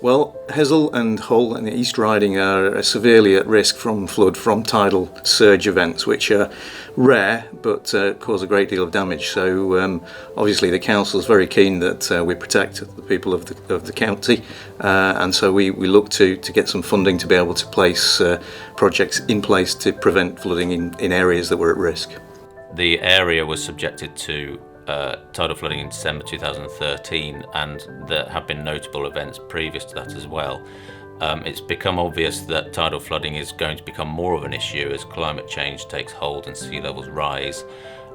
Well, Hessel and Hull and the East Riding are severely at risk from flood from tidal surge events, which are rare but cause a great deal of damage. So obviously the council is very keen that we protect the people of the county, and so we look to get some funding to be able to place projects in place to prevent flooding in areas that were at risk. The area was subjected to tidal flooding in December 2013, and there have been notable events previous to that as well. It's become obvious that tidal flooding is going to become more of an issue as climate change takes hold and sea levels rise,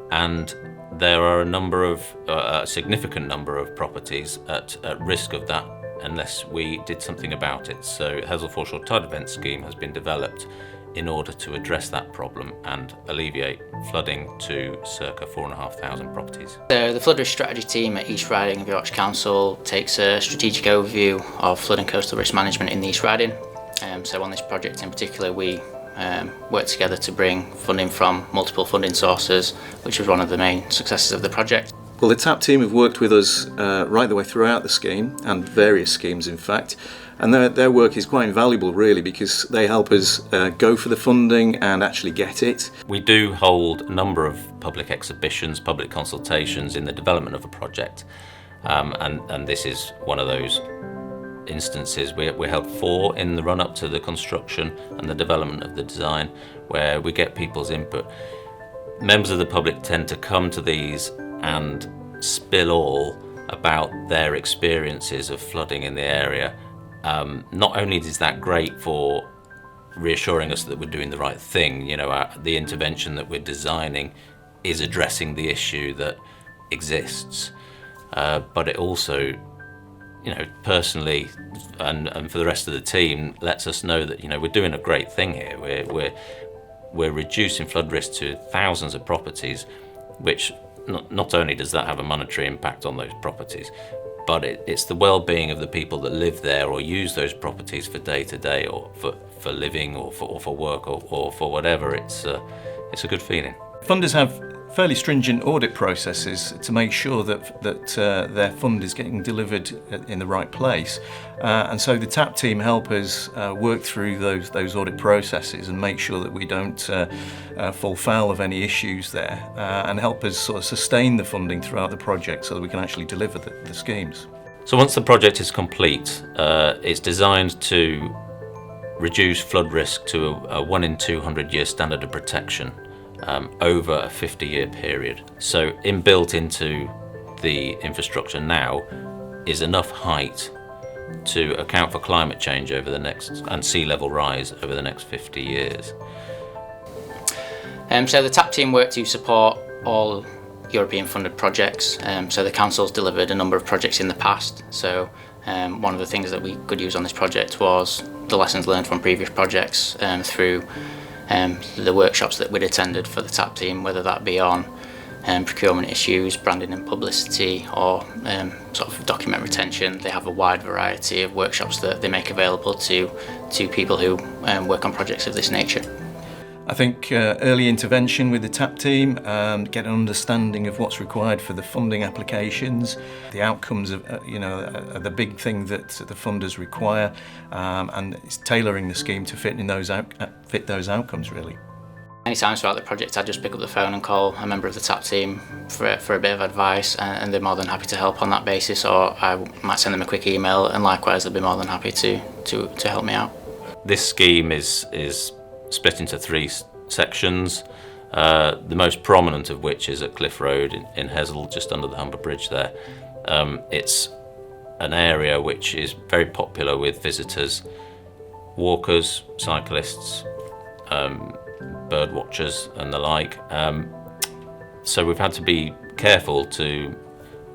and there are a significant number of properties at risk of that unless we did something about it. So Hessel Foreshore Tidal Event Scheme has been developed in order to address that problem and alleviate flooding to circa 4,500 properties. The flood risk strategy team at East Riding of Yorkshire Council takes a strategic overview of flood and coastal risk management in the East Riding. So on this project in particular, we worked together to bring funding from multiple funding sources, which was one of the main successes of the project. Well, the TAP team have worked with us right the way throughout the scheme, and various schemes in fact, and their work is quite invaluable really, because they help us go for the funding and actually get it. We do hold a number of public exhibitions, public consultations in the development of a project, and this is one of those instances. We held 4 in the run-up to the construction and the development of the design, where we get people's input. Members of the public tend to come to these and spill all about their experiences of flooding in the area. Not only is that great for reassuring us that we're doing the right thing, the intervention that we're designing is addressing the issue that exists, but it also, personally and for the rest of the team, lets us know that we're doing a great thing here. We're reducing flood risk to thousands of properties, which not only does that have a monetary impact on those properties, but it's the well-being of the people that live there or use those properties for day-to-day or for living or for work or for whatever. It's a good feeling. Funders have fairly stringent audit processes to make sure that their fund is getting delivered in the right place, and so the TAP team help us work through those audit processes and make sure that we don't fall foul of any issues there, and help us sort of sustain the funding throughout the project so that we can actually deliver the schemes. So once the project is complete, it's designed to reduce flood risk to a 1 in 200 year standard of protection over a 50-year period. So inbuilt into the infrastructure now is enough height to account for climate change and sea level rise over the next 50 years. So the TAP team work to support all European funded projects. So the council's delivered a number of projects in the past. So one of the things that we could use on this project was the lessons learned from previous projects through the workshops that we'd attended for the TAP team, whether that be on procurement issues, branding and publicity, or sort of document retention. They have a wide variety of workshops that they make available to people who work on projects of this nature. I think early intervention with the TAP team, get an understanding of what's required for the funding applications, the outcomes of, are the big thing that the funders require, and it's tailoring the scheme to fit those outcomes really. Any times throughout the project, I just pick up the phone and call a member of the TAP team for a bit of advice, and they're more than happy to help on that basis, or I might send them a quick email, and likewise they'll be more than happy to help me out. This scheme is split into 3 sections, the most prominent of which is at Cliff Road in Hessel, just under the Humber Bridge there. It's an area which is very popular with visitors, walkers, cyclists, bird watchers and the like. So we've had to be careful to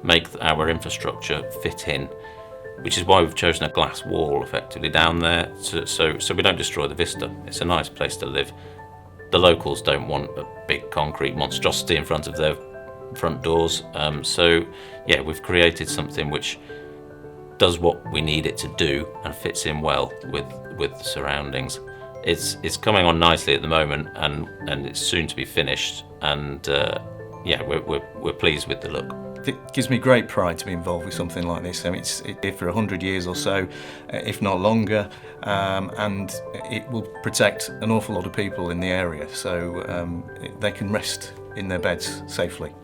make our infrastructure fit in, which is why we've chosen a glass wall effectively down there, so we don't destroy the vista. It's a nice place to live. The locals don't want a big concrete monstrosity in front of their front doors, so yeah, we've created something which does what we need it to do and fits in well with the surroundings. It's coming on nicely at the moment, and it's soon to be finished, and yeah, we're pleased with the look. It gives me great pride to be involved with something like this. I mean, it's here for 100 years or so, if not longer, and it will protect an awful lot of people in the area, so they can rest in their beds safely.